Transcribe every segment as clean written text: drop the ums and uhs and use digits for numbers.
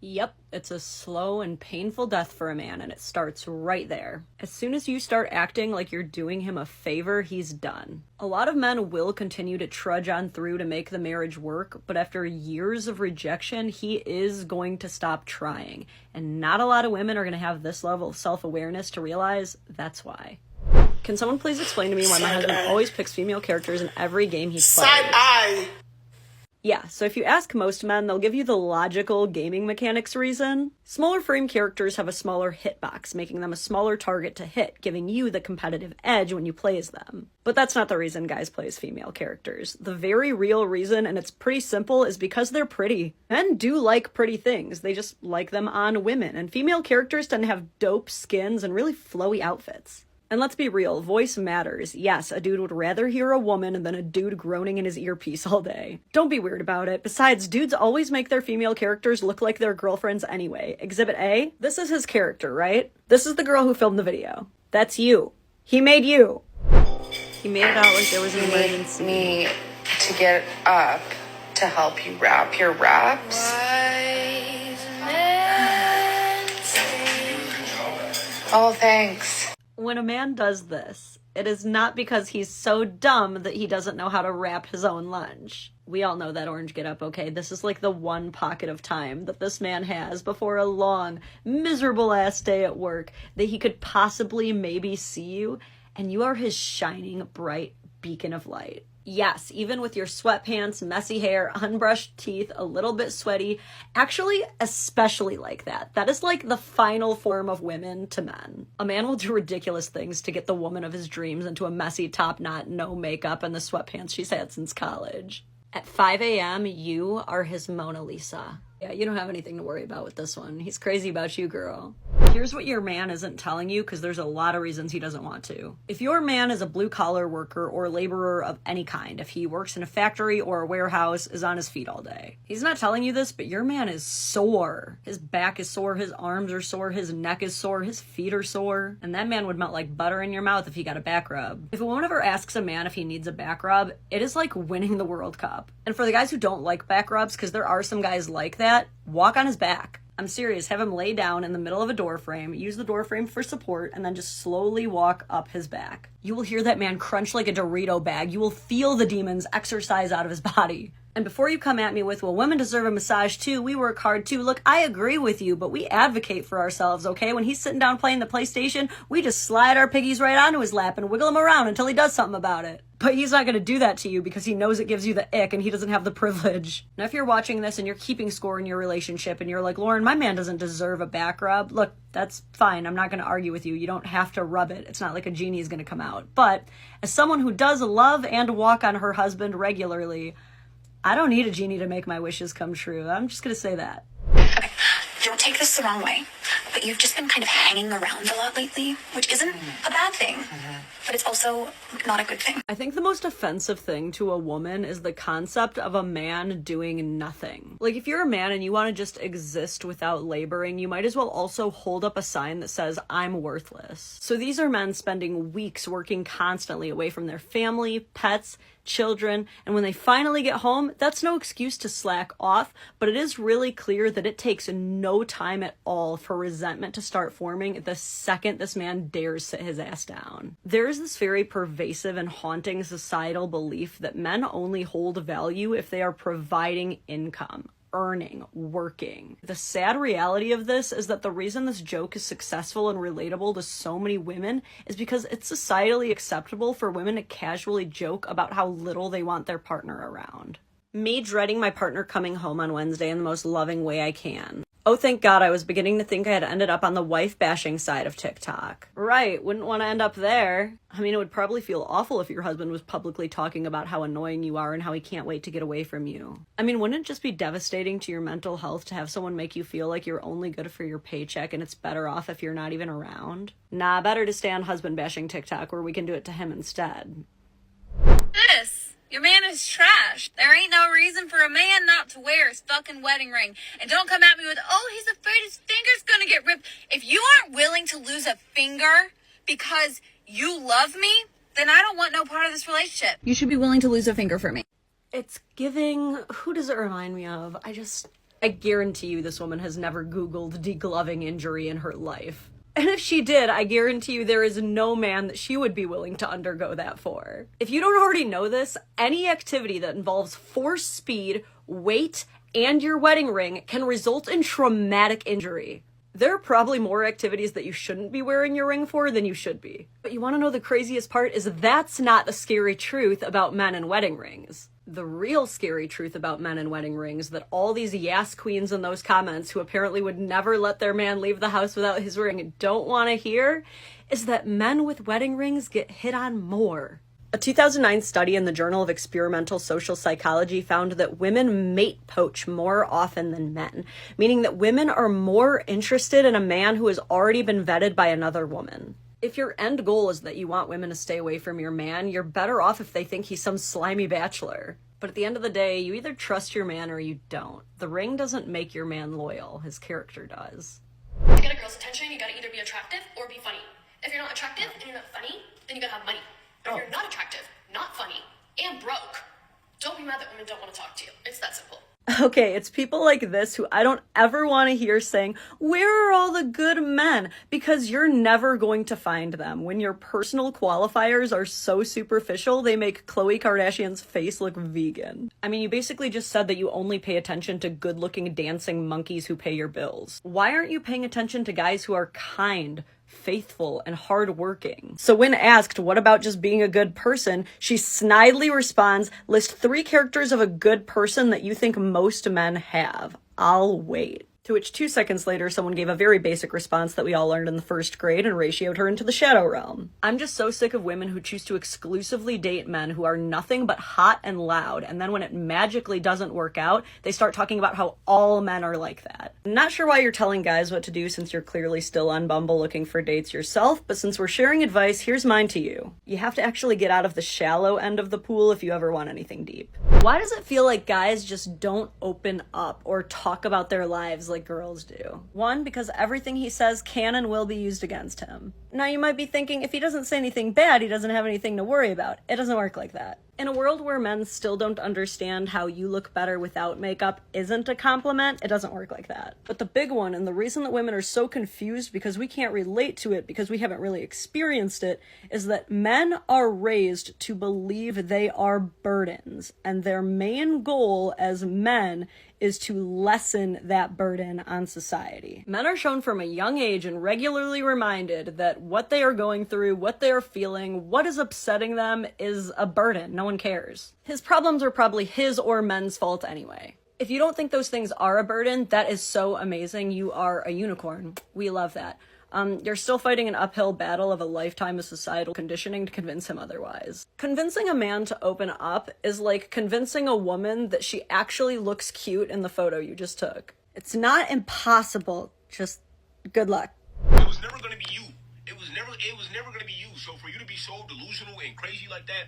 Yep, it's a slow and painful death for a man, and it starts right there. As soon as you start acting like you're doing him a favor, he's done. A lot of men will continue to trudge on through to make the marriage work, but after years of rejection, he is going to stop trying. And not a lot of women are going to have this level of self-awareness to realize that's why. Can someone please explain to me why my husband always picks female characters in every game he plays? Side-eye! Yeah, so if you ask most men, they'll give you the logical gaming mechanics reason. Smaller frame characters have a smaller hitbox, making them a smaller target to hit, giving you the competitive edge when you play as them. But that's not the reason guys play as female characters. The very real reason, and it's pretty simple, is because they're pretty. Men do like pretty things, they just like them on women, and female characters tend to have dope skins and really flowy outfits. And let's be real, voice matters. Yes, a dude would rather hear a woman than a dude groaning in his earpiece all day. Don't be weird about it. Besides, dudes always make their female characters look like their girlfriends anyway. Exhibit A, this is his character, right? This is the girl who filmed the video. That's you. He made you. He made it out like there was an emergency. Me to get up to help you wrap your wraps. Oh, thanks. When a man does this, it is not because he's so dumb that he doesn't know how to wrap his own lunch. We all know that orange get up, okay? This is like the one pocket of time that this man has before a long, miserable-ass day at work that he could possibly maybe see you, and you are his shining, bright beacon of light. Yes, even with your sweatpants, messy hair, unbrushed teeth, a little bit sweaty, actually especially like that. That is like the final form of women to men. A man will do ridiculous things to get the woman of his dreams into a messy top knot, no makeup, and the sweatpants she's had since college. At 5 a.m., you are his Mona Lisa. Yeah, you don't have anything to worry about with this one. He's crazy about you, girl. Here's what your man isn't telling you, because there's a lot of reasons he doesn't want to. If your man is a blue-collar worker or laborer of any kind, if he works in a factory or a warehouse, is on his feet all day, he's not telling you this, but your man is sore. His back is sore, his arms are sore, his neck is sore, his feet are sore, and that man would melt like butter in your mouth if he got a back rub. If a woman ever asks a man if he needs a back rub, it is like winning the World Cup. And for the guys who don't like back rubs, because there are some guys like that, walk on his back. I'm serious, have him lay down in the middle of a door frame, use the door frame for support, and then just slowly walk up his back. You will hear that man crunch like a Dorito bag. You will feel the demons exercise out of his body. And before you come at me with, well, women deserve a massage too, we work hard too, look, I agree with you, but we advocate for ourselves, okay? When he's sitting down playing the PlayStation, we just slide our piggies right onto his lap and wiggle him around until he does something about it. But he's not going to do that to you because he knows it gives you the ick and he doesn't have the privilege. Now, if you're watching this and you're keeping score in your relationship and you're like, Lauren, my man doesn't deserve a back rub, look, that's fine. I'm not going to argue with you. You don't have to rub it. It's not like a genie is going to come out. But as someone who does love and walk on her husband regularly, I don't need a genie to make my wishes come true. I'm just going to say that. Okay, don't take this the wrong way, but you've just been kind of hanging around a lot lately, which isn't a bad thing, but it's also not a good thing. I think the most offensive thing to a woman is the concept of a man doing nothing. Like, if you're a man and you want to just exist without laboring, you might as well also hold up a sign that says, I'm worthless. So these are men spending weeks working constantly away from their family, pets, children, and when they finally get home, that's no excuse to slack off, but it is really clear that it takes no time at all for resentment to start forming the second this man dares sit his ass down. There is this very pervasive and haunting societal belief that men only hold value if they are providing income, earning, working. The sad reality of this is that the reason this joke is successful and relatable to so many women is because it's societally acceptable for women to casually joke about how little they want their partner around. Me dreading my partner coming home on Wednesday in the most loving way I can. Oh, thank God, I was beginning to think I had ended up on the wife-bashing side of TikTok. Right, wouldn't want to end up there. I mean, it would probably feel awful if your husband was publicly talking about how annoying you are and how he can't wait to get away from you. I mean, wouldn't it just be devastating to your mental health to have someone make you feel like you're only good for your paycheck and it's better off if you're not even around? Nah, better to stay on husband-bashing TikTok where we can do it to him instead. Your man is trash. There ain't no reason for a man not to wear his fucking wedding ring. And don't come at me with, oh, he's afraid his finger's gonna get ripped. If you aren't willing to lose a finger because you love me, then I don't want no part of this relationship. You should be willing to lose a finger for me. It's giving, who does it remind me of? I guarantee you this woman has never Googled degloving injury in her life. And if she did, I guarantee you there is no man that she would be willing to undergo that for. If you don't already know this, any activity that involves force, speed, weight, and your wedding ring can result in traumatic injury. There are probably more activities that you shouldn't be wearing your ring for than you should be. But you want to know the craziest part is that's not the scary truth about men and wedding rings. The real scary truth about men and wedding rings that all these yes queens in those comments who apparently would never let their man leave the house without his ring don't want to hear is that men with wedding rings get hit on more. A 2009 study in the Journal of Experimental Social Psychology found that women mate poach more often than men, meaning that women are more interested in a man who has already been vetted by another woman. If your end goal is that you want women to stay away from your man, you're better off if they think he's some slimy bachelor. But at the end of the day, you either trust your man or you don't. The ring doesn't make your man loyal, his character does. To get a girl's attention, you gotta either be attractive or be funny. If you're not attractive and you're not funny, then you gotta have money. But if you're not attractive, not funny, and broke, don't be mad that women don't want to talk to you. It's that simple. Okay, it's people like this who I don't ever want to hear saying, where are all the good men? Because you're never going to find them. When your personal qualifiers are so superficial, they make Khloe Kardashian's face look vegan. I mean, you basically just said that you only pay attention to good-looking dancing monkeys who pay your bills. Why aren't you paying attention to guys who are kind, faithful, and hardworking? So when asked, what about just being a good person, she snidely responds, list 3 characters of a good person that you think most men have. I'll wait. To which 2 seconds later, someone gave a very basic response that we all learned in the 1st grade and ratioed her into the shadow realm. I'm just so sick of women who choose to exclusively date men who are nothing but hot and loud, and then when it magically doesn't work out, they start talking about how all men are like that. I'm not sure why you're telling guys what to do since you're clearly still on Bumble looking for dates yourself, but since we're sharing advice, here's mine to you. You have to actually get out of the shallow end of the pool if you ever want anything deep. Why does it feel like guys just don't open up or talk about their lives like girls do? 1, because everything he says can and will be used against him. Now you might be thinking, if he doesn't say anything bad, he doesn't have anything to worry about. It doesn't work like that. In a world where men still don't understand how you look better without makeup isn't a compliment, it doesn't work like that. But the big one, and the reason that women are so confused because we can't relate to it because we haven't really experienced it, is that men are raised to believe they are burdens, and their main goal as men is to lessen that burden on society. Men are shown from a young age and regularly reminded that what they are going through, what they are feeling, what is upsetting them is a burden. No one cares. His problems are probably his or men's fault anyway. If you don't think those things are a burden, that is so amazing. You are a unicorn. We love that. You're still fighting an uphill battle of a lifetime of societal conditioning to convince him otherwise. Convincing a man to open up is like convincing a woman that she actually looks cute in the photo you just took. It's not impossible, just good luck. It was never going to be you. It was never going to be you. So for you to be so delusional and crazy like that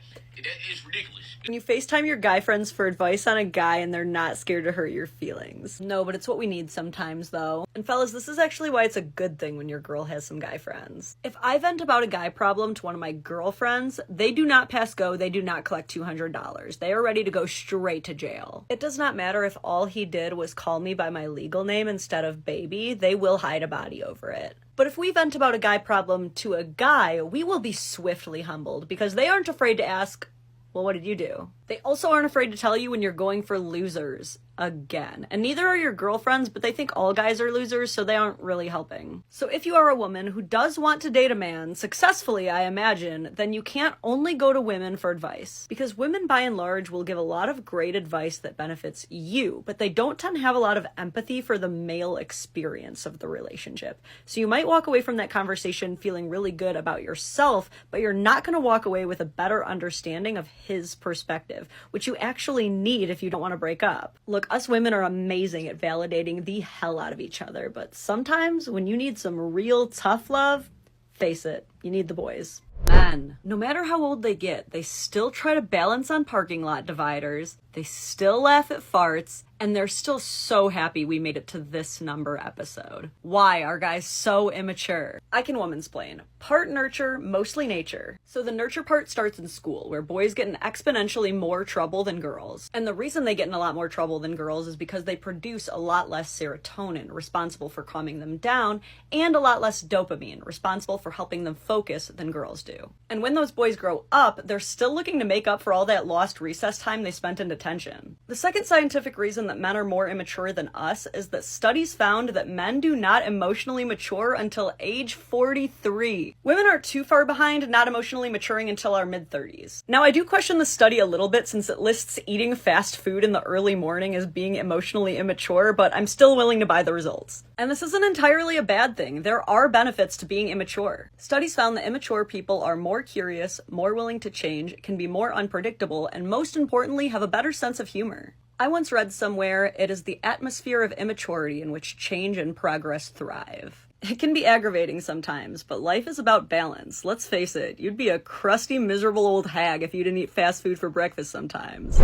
is ridiculous. When you FaceTime your guy friends for advice on a guy and they're not scared to hurt your feelings. No, but it's what we need sometimes, though. And fellas, this is actually why it's a good thing when your girl has some guy friends. If I vent about a guy problem to one of my girlfriends, they do not pass go, they do not collect $200. They are ready to go straight to jail. It does not matter if all he did was call me by my legal name instead of baby, they will hide a body over it. But if we vent about a guy problem to a guy, we will be swiftly humbled because they aren't afraid to ask, well, what did you do? They also aren't afraid to tell you when you're going for losers again. And neither are your girlfriends, but they think all guys are losers, so they aren't really helping. So if you are a woman who does want to date a man, successfully, I imagine, then you can't only go to women for advice. Because women, by and large, will give a lot of great advice that benefits you, but they don't tend to have a lot of empathy for the male experience of the relationship. So you might walk away from that conversation feeling really good about yourself, but you're not going to walk away with a better understanding of his perspective, which you actually need if you don't want to break up. Look, us women are amazing at validating the hell out of each other, but sometimes when you need some real tough love, face it, you need the boys. Men, no matter how old they get, they still try to balance on parking lot dividers, They still laugh at farts, and they're still so happy we made it to this number episode. Why are guys so immature? I can womansplain. Part nurture, mostly nature. So the nurture part starts in school, where boys get in exponentially more trouble than girls. And the reason they get in a lot more trouble than girls is because they produce a lot less serotonin, responsible for calming them down, and a lot less dopamine, responsible for helping them focus, than girls do. And when those boys grow up, they're still looking to make up for all that lost recess time they spent in detention. The second scientific reason that men are more immature than us is that studies found that men do not emotionally mature until age 43. Women aren't too far behind, not emotionally maturing until our mid-30s. Now, I do question the study a little bit since it lists eating fast food in the early morning as being emotionally immature, but I'm still willing to buy the results. And this isn't entirely a bad thing. There are benefits to being immature. Studies found that immature people are more curious, more willing to change, can be more unpredictable, and most importantly, have a better sense of humor. I once read somewhere, it is the atmosphere of immaturity in which change and progress thrive. It can be aggravating sometimes, but life is about balance. Let's face it, you'd be a crusty, miserable old hag if you didn't eat fast food for breakfast sometimes.